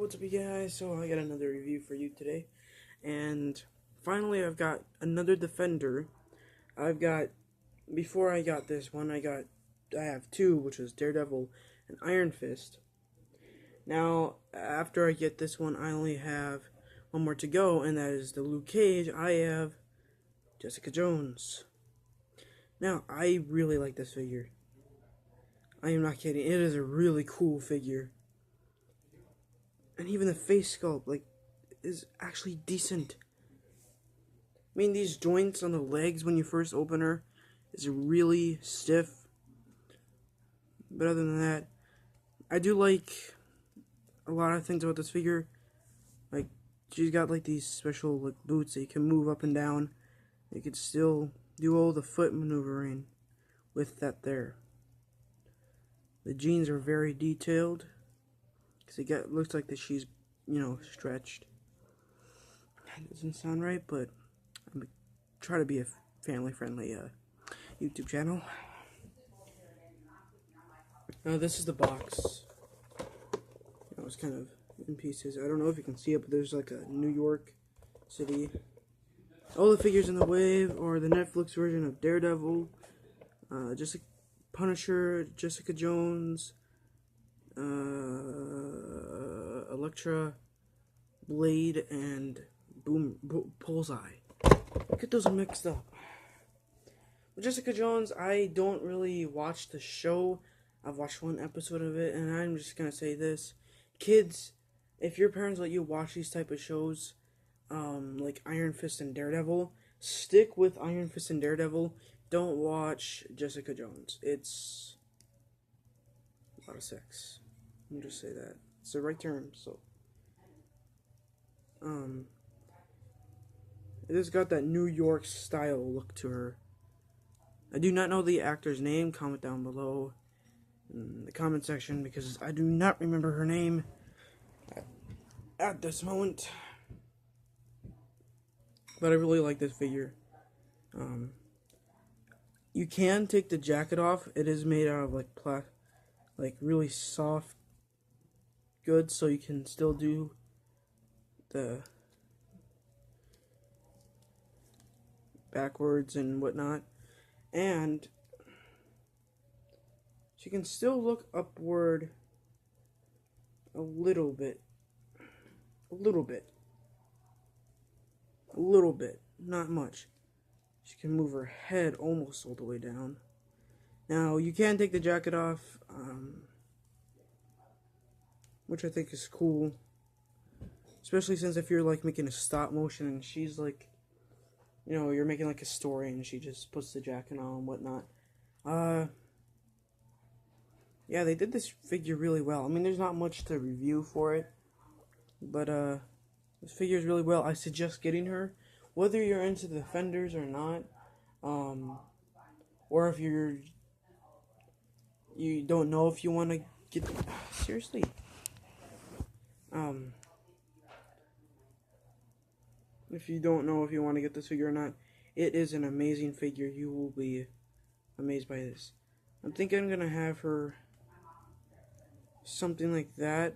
what's up you guys? So I got another review for you today, and finally I've got another Defender. Before I got this one, I have two, which is Daredevil and Iron Fist. Now, after I get this one, I only have one more to go, and that is the Luke Cage. I have Jessica Jones. Now, I really like this figure. I am not kidding, it is a really cool figure. And even the face sculpt, is actually decent. I mean, these joints on the legs when you first open her is really stiff. But other than that, I do like a lot of things about this figure. Like, she's got these special boots that you can move up and down. You can still do all the foot maneuvering with that there. The jeans are very detailed. Because it looks like that she's, stretched. That doesn't sound right, but I'm trying to be a family-friendly YouTube channel. Now this is the box. It's kind of in pieces. I don't know if you can see it, but there's a New York City. All the figures in the wave are the Netflix version of Daredevil, Punisher, Jessica Jones, Elektra, Blade, and Bullseye. Get those mixed up. With Jessica Jones, I don't really watch the show. I've watched one episode of it, and I'm just gonna say this. Kids, if your parents let you watch these type of shows, like Iron Fist and Daredevil, stick with Iron Fist and Daredevil. Don't watch Jessica Jones. It's a lot of sex. Let me just say that. It's the right term, so. It has got that New York style look to her. I do not know the actor's name. Comment down below in the comment section, because I do not remember her name at this moment. But I really like this figure. You can take the jacket off. It is made out of really soft goods, so you can still do the backwards and whatnot, and she can still look upward a little bit, not much. She can move her head almost all the way down. Now, you can take the jacket off, which I think is cool, especially since if you're making a stop motion and she's you're making a story and she just puts the jacket on and whatnot. Yeah, they did this figure really well. I mean, there's not much to review for it, but this figure is really well. I suggest getting her, whether you're into the Defenders or not, or if you don't know if you want to get seriously. If you don't know if you want to get this figure or not, it is an amazing figure. You will be amazed by this. I'm thinking I'm gonna have her something like that.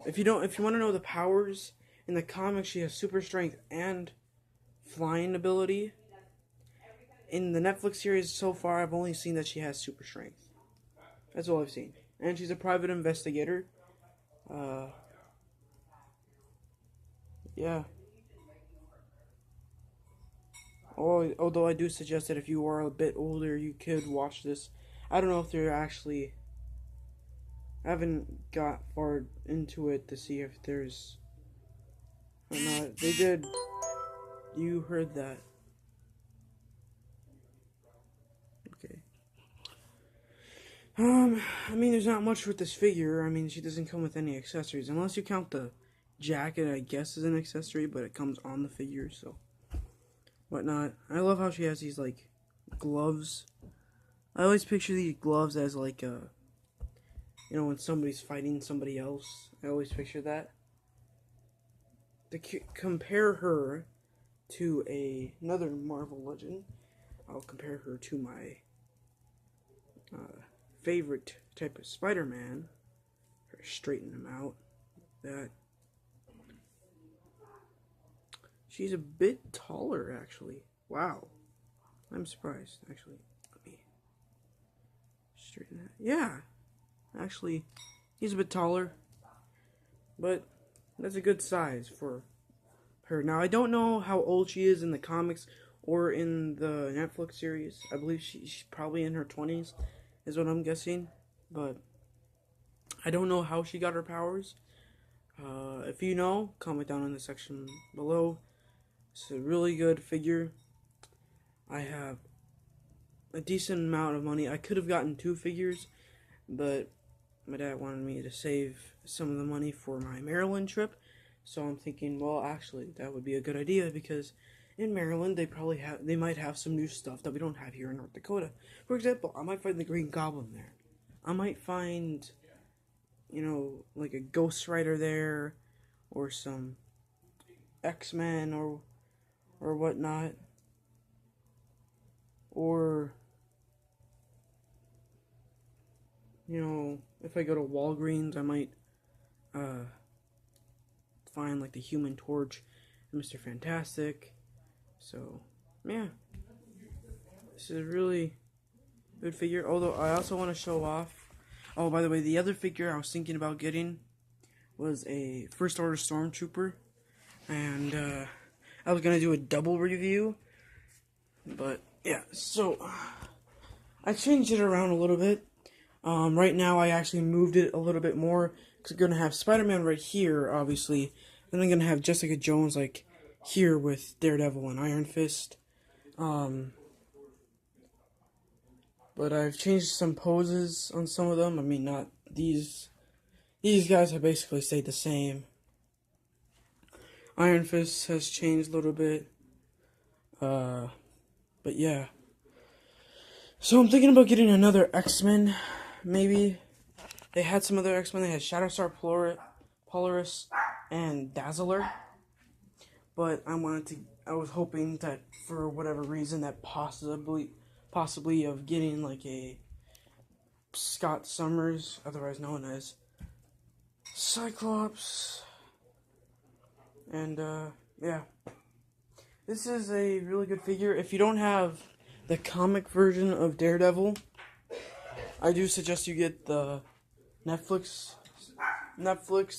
If you want to know the powers in the comics, she has super strength and flying ability. In the Netflix series so far, I've only seen that she has super strength. That's all I've seen. And she's a private investigator. Yeah. Although I do suggest that if you are a bit older, you could watch this. I don't know if they're actually... I haven't got far into it to see if there's... or not. They did. You heard that. Okay. I mean, there's not much with this figure. I mean, she doesn't come with any accessories. Unless you count the jacket, I guess, as an accessory, but it comes on the figure, so whatnot. I love how she has these gloves. I always picture these gloves as when somebody's fighting somebody else. I always picture that. To compare her to another Marvel legend, I'll compare her to my favorite type of Spider-Man, straighten them out. That she's a bit taller, actually. Wow, I'm surprised. Actually, let me straighten that. Yeah, actually, he's a bit taller, but that's a good size for her. Now, I don't know how old she is in the comics or in the Netflix series. I believe she's probably in her 20s, is what I'm guessing. But I don't know how she got her powers. If you know, comment down in the section below. It's a really good figure. I have a decent amount of money. I could have gotten 2 figures, but my dad wanted me to save some of the money for my Maryland trip. So I'm thinking, well, actually, that would be a good idea, because in Maryland they might have some new stuff that we don't have here in North Dakota. For example, I might find the Green Goblin there. I might find, like a Ghost Rider there, or some X-Men or whatnot, or if I go to Walgreens, I might find like the Human Torch and Mr. Fantastic. So yeah, this is a really good figure. Although I also want to show off. Oh, by the way, the other figure I was thinking about getting was a First Order Stormtrooper, and I was gonna do a double review, but yeah. So I changed it around a little bit. Right now I actually moved it a little bit more, because I'm gonna have Spider-Man right here, obviously, and I'm gonna have Jessica Jones like here with Daredevil and Iron Fist. But I've changed some poses on some of them. I mean, not these. These guys have basically stayed the same. Iron Fist has changed a little bit. But yeah. So I'm thinking about getting another X-Men, maybe. They had some other X-Men. They had Shatterstar Polaris and Dazzler. But I was hoping that for whatever reason that possibly of getting like a Scott Summers, otherwise known as Cyclops. And yeah. This is a really good figure. If you don't have the comic version of Daredevil, I do suggest you get the Netflix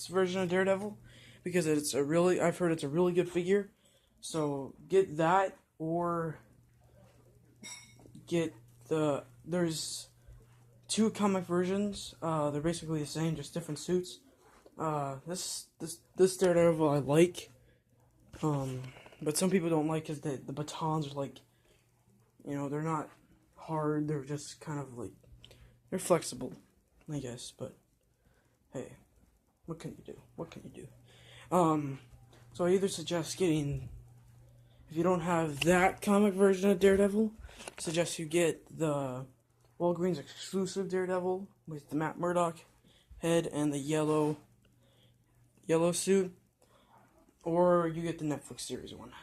version of Daredevil, because I've heard it's a really good figure. So get that, or get there's 2 comic versions. They're basically the same, just different suits. This Daredevil I like. But some people don't like, because the batons are like, they're not hard. They're just kind of like, they're flexible, I guess. But hey, what can you do? So I either suggest getting, if you don't have that comic version of Daredevil, I suggest you get the Walgreens exclusive Daredevil with the Matt Murdock head and the yellow suit, or you get the Netflix series one.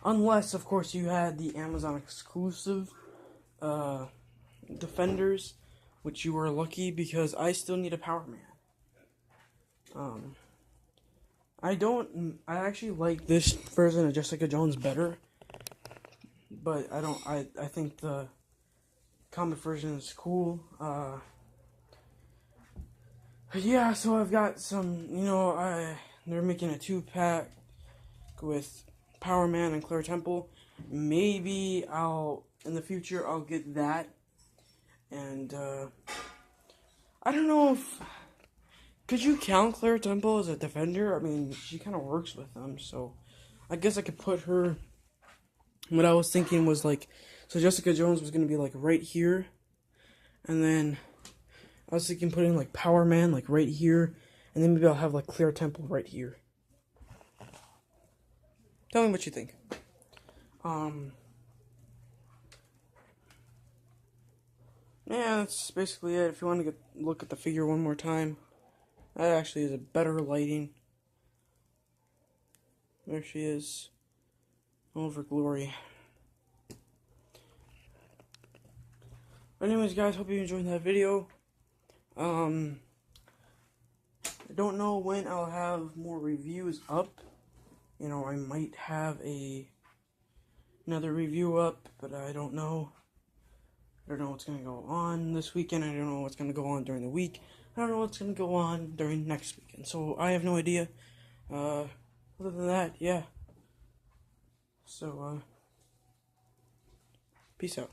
Unless, of course, you had the Amazon exclusive Defenders, which you were lucky, because I still need a Power Man. I actually like this version of Jessica Jones better, but I think the comic version is cool. Yeah, so I've got some, they're making a 2-pack with Power Man and Claire Temple. Maybe in the future, I'll get that. And, I don't know could you count Claire Temple as a Defender? I mean, she kind of works with them, so I guess I could put her. What I was thinking was like, so Jessica Jones was going to be like right here, and then I was thinking putting like Power Man like right here, and then maybe I'll have like Claire Temple right here. Tell me what you think. Yeah, that's basically it. If you want to look at the figure one more time, that actually is a better lighting. There she is. Over Glory. Anyways, guys, hope you enjoyed that video. I don't know when I'll have more reviews up. You know, I might have another review up, but I don't know. I don't know what's going to go on this weekend. I don't know what's going to go on during the week. I don't know what's going to go on during next weekend. So, I have no idea. Other than that, yeah. So, peace out.